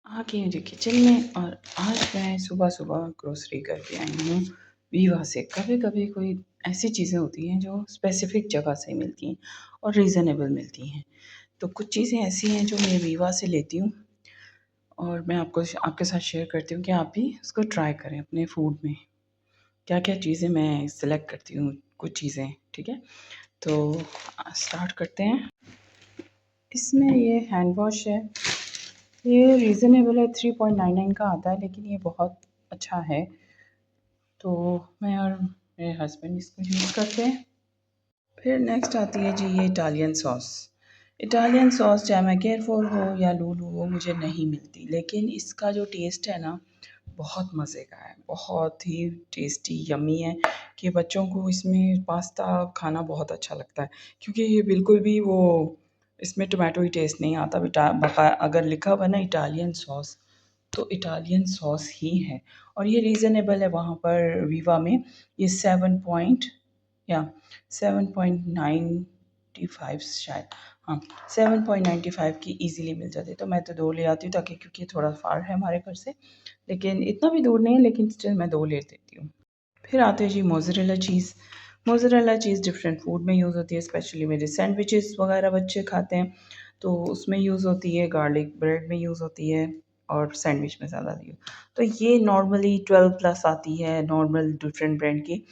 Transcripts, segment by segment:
आ गई हूँ जी किचन में और आज मैं सुबह-सुबह ग्रोसरी करके आई हूँ वीवा से। कभी-कभी कोई ऐसी चीज़ें होती हैं जो स्पेसिफ़िक जगह से मिलती हैं और रीज़नेबल मिलती हैं। तो कुछ चीज़ें ऐसी हैं जो मैं वीवा से लेती हूँ और मैं आपके साथ शेयर करती हूँ कि आप भी उसको ट्राई करें अपने फूड में। क्या-क्या चीज़ें मैं सेलेक्ट करती हूँ, कुछ चीज़ें, ठीक है? तो स्टार्ट करते हैं। इसमें ये हैंड वॉश है। ये रीज़नेबल है, 3.99 का आता है, लेकिन ये बहुत अच्छा है। तो मैं और मेरे हस्बैंड इसको यूज़ करते हैं। फिर नेक्स्ट आती है जी ये इटालियन सॉस। इटालियन सॉस चाहे मैं केयरफुल हो या लूलू हो मुझे नहीं मिलती, लेकिन इसका जो टेस्ट है ना बहुत मज़े का है, बहुत ही टेस्टी यम्मी है कि बच्चों को इसमें पास्ता खाना बहुत अच्छा लगता है, क्योंकि ये बिल्कुल भी वो इसमें टोमेटो टेस्ट नहीं आता। अगर लिखा हुआ ना इटालियन सॉस तो इटालियन सॉस ही है और ये रीज़नेबल है। वहाँ पर वीवा में ये 7.95 शायद, हाँ 7.95 की ईज़िली मिल जाती है। तो मैं तो 2 ले आती हूँ ताकि, क्योंकि थोड़ा फार है हमारे घर से, लेकिन इतना भी दूर नहीं है, लेकिन स्टिल मैं 2 ले लेती हूँ। फिर आते हैं जी mozzarella cheese. Mozzarella cheese different food में यूज़ होती है, स्पेशली मेरे सैंडविचेस वगैरह बच्चे खाते हैं, तो उसमें यूज़ होती है, गार्लिक ब्रेड में यूज़ होती है और सैंडविच में ज़्यादा यूज़। तो ये नॉर्मली 12 प्लस आती है नॉर्मल डिफरेंट ब्रांड की,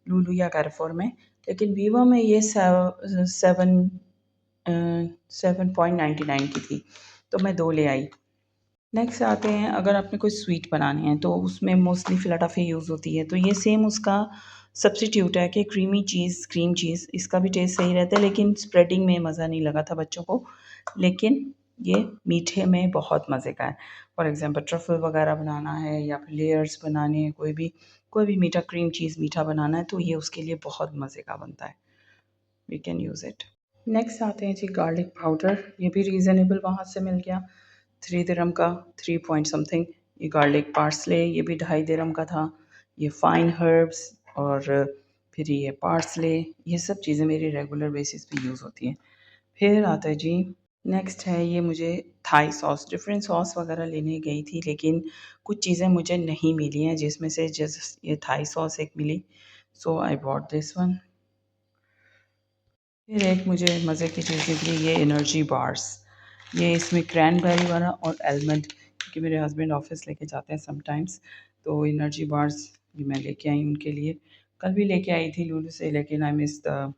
लुलु या कैरफोर में, लेकिन वीवा में ये 7.99 की थी, तो मैं 2 ले आई। नेक्स्ट आते हैं, अगर आपने कोई स्वीट बनाने हैं तो उसमें मोस्टली फिलाटफ़ी यूज़ होती है, तो ये सेम उसका सब्स्टिट्यूट है कि क्रीम चीज़, इसका भी टेस्ट सही रहता है, लेकिन स्प्रेडिंग में मज़ा नहीं लगा था बच्चों को, लेकिन ये मीठे में बहुत मज़े का है। फॉर एग्ज़ाम्पल ट्रफ़ल वगैरह बनाना है या फिर लेयर्स बनाने हैं, कोई भी मीठा क्रीम चीज़ मीठा बनाना है, तो ये उसके लिए बहुत मज़े का बनता है। We can use it. Next आते हैं जी गार्लिक पाउडर। ये भी रीज़नेबल वहाँ से मिल गया, 3 दिरहम का, 3 पॉइंट समथिंग। ये गार्लिक पार्सले, ये भी 2.5 दिरहम का था। ये फाइन हर्ब्स और फिर ये पार्सले, ये सब चीज़ें मेरी रेगुलर बेसिस पे यूज़ होती हैं। फिर आता है जी नेक्स्ट है, ये मुझे थाई सॉस, डिफरेंट सॉस वगैरह लेने गई थी, लेकिन कुछ चीज़ें मुझे नहीं मिली हैं, जिसमें से जस्ट ये थाई सॉस एक मिली, सो आई बॉट दिस वन। फिर एक मुझे मज़े की चीज़ निकली, ये एनर्जी बार्स। ये इसमें क्रैनबेरी वाला और आलमंड, क्योंकि मेरे हस्बैंड ऑफिस लेके जाते हैं समटाइम्स, तो एनर्जी बार्स ये मैं लेके आई उनके लिए। कल भी लेके आई थी लुलु से, लेकिन आई मिस द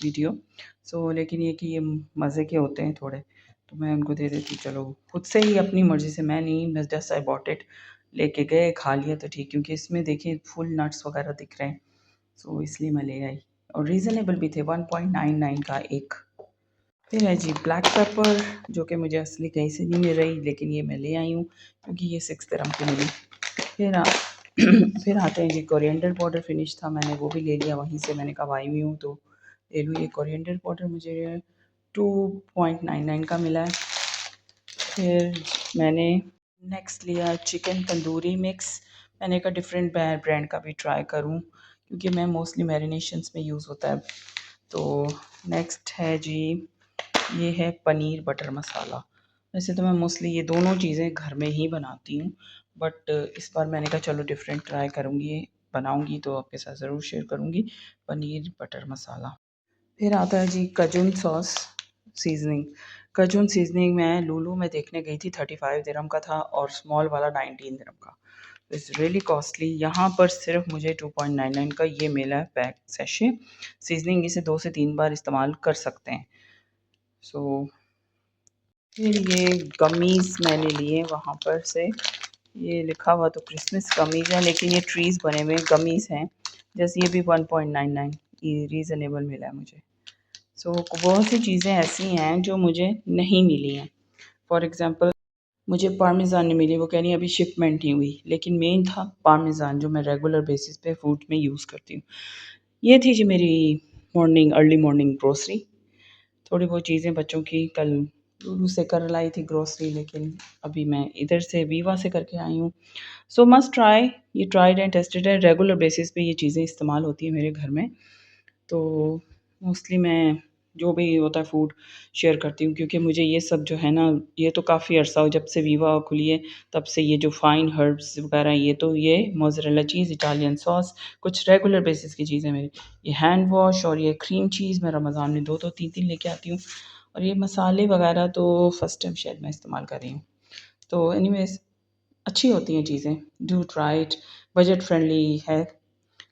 वीडियो। सो लेकिन ये कि ये मज़े के होते हैं थोड़े, तो मैं उनको दे देती, चलो खुद से ही अपनी मर्ज़ी से, मैं नहीं, बस जस्ट आई बॉट इट, लेके गए खा लिया तो ठीक, क्योंकि इसमें देखिए फुल नट्स वगैरह दिख रहे हैं, सो इसलिए मैं ले आई और रीज़नेबल भी थे, 1.99 का एक। फिर है जी ब्लैक पेपर, जो कि मुझे असली कहीं से नहीं मिल रही, लेकिन ये मैं ले आई हूँ क्योंकि ये 6 दिरहम की मिली। फिर फिर आते हैं जी कोरिएंडर पाउडर, फिनिश था, मैंने वो भी ले लिया वहीं से, मैंने कहा आई हुई हूँ तो ले लूँ। ये कोरिएंडर पाउडर मुझे 2.99 का मिला है। फिर मैंने नेक्स्ट लिया चिकन तंदूरी मिक्स। मैंने कहा डिफरेंट ब्रांड का भी ट्राई करूं, क्योंकि मैं मोस्टली मैरिनेशंस में यूज़ होता है। तो नेक्स्ट है जी, ये है पनीर बटर मसाला। वैसे तो मैं मोस्टली ये दोनों चीज़ें घर में ही बनाती हूँ, बट इस बार मैंने कहा चलो डिफरेंट ट्राई करूँगी, बनाऊँगी तो आपके साथ ज़रूर शेयर करूँगी, पनीर बटर मसाला। फिर आता है जी कजून सॉस सीज़निंग। कजून सीज़निंग मैं लुलु में देखने गई थी, 35 दिरहम का था और स्मॉल वाला 19 दिरहम का। It's really costly. यहाँ पर सिर्फ मुझे 2.99 का ये मिला है पैक सैशे। सीज़निंग इसे 2 से 3 बार इस्तेमाल कर सकते हैं। सो फिर ये गमीज़ मैंने लिए वहाँ पर से। ये लिखा हुआ तो क्रिसमस गमीज़ है, लेकिन ये ट्रीज़ बने हुए गमीज़ हैं। जैसे ये भी 1.99, ये रीज़नेबल मिला है मुझे। सो बहुत सी चीज़ें ऐसी हैं जो मुझे नहीं मिली हैं। फॉर एग्ज़ाम्पल मुझे पार्मेज़ान नहीं मिली, वो कह रही है अभी शिपमेंट नहीं हुई, लेकिन मेन था पार्मेज़ान, जो मैं रेगुलर बेसिस पे फूड में यूज़ करती हूँ। ये थी जी मेरी अर्ली मॉर्निंग ग्रोसरी। थोड़ी बहुत चीज़ें बच्चों की कल लुलु से कर लाई थी ग्रोसरी, लेकिन अभी मैं इधर से वीवा से करके आई हूँ। सो मस्ट ट्राई, ये ट्राइड एंड टेस्टेड है, रेगुलर बेसिस पे ये चीज़ें इस्तेमाल होती हैं मेरे घर में। तो मोस्टली मैं जो भी होता है फूड शेयर करती हूँ, क्योंकि मुझे ये सब जो है ना, ये तो काफ़ी अरसा हो जब से वीवा खुली है, तब से ये जो फाइन हर्ब्स वगैरह, ये मोज़रेला चीज़, इटालियन सॉस, कुछ रेगुलर बेसिस की चीज़ें मेरी, ये हैंड वॉश और ये क्रीम चीज़ मैं रमज़ान में 2-2 3-3 लेके आती हूँ। और ये मसाले वगैरह तो फर्स्ट टाइम शायद मैं इस्तेमाल कर रही हूँ। तो एनीवेज़ अच्छी होती हैं चीज़ें, do try it, budget friendly है।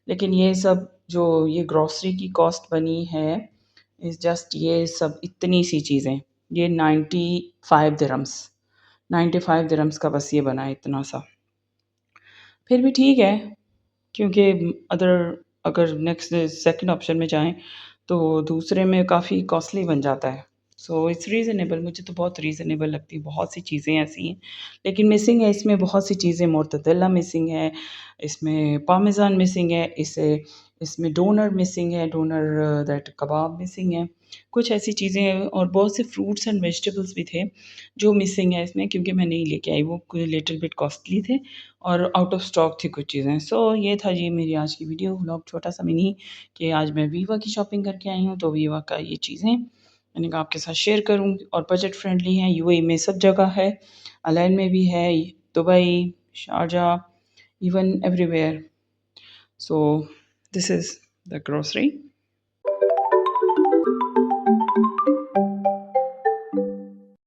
लेकिन ये सब जो ये ग्रॉसरी की कॉस्ट बनी है, इज़ जस्ट ये सब इतनी सी चीज़ें, ये 95 दिरहम्स, 95 दिरहम्स का बस ये बना है इतना सा। फिर भी ठीक है, क्योंकि अदर अगर नेक्स्ट सेकंड ऑप्शन में जाएँ, तो दूसरे में काफ़ी कॉस्टली बन जाता है। सो इट्स रीज़नेबल, मुझे तो बहुत रीज़नेबल लगती है, बहुत सी चीज़ें ऐसी हैं। लेकिन मिसिंग है इसमें बहुत सी चीज़ें, मोर्तदेला मिसिंग है, इसमें पार्मेज़ान मिसिंग है, इसमें डोनर मिसिंग है, डोनर दैट कबाब मिसिंग है। कुछ ऐसी चीज़ें हैं और बहुत से फ्रूट्स एंड वेजिटेबल्स भी थे, जो मिसिंग है इसमें, क्योंकि मैं नहीं लेके आई, वो कोई लिटिल बिट कॉस्टली थे और आउट ऑफ स्टॉक थी कुछ चीज़ें। सो ये था जी मेरी आज की वीडियो व्लॉग, छोटा-सा मिनी, कि आज मैं वीवा की शॉपिंग करके आई हूँ, तो वीवा का ये चीज़ें मैंने कहा आपके साथ शेयर करूँ, और बजट फ्रेंडली हैं, यूएई में सब जगह है, अलाइन में भी है, Dubai, Sharjah, even everywhere. So this is the grocery.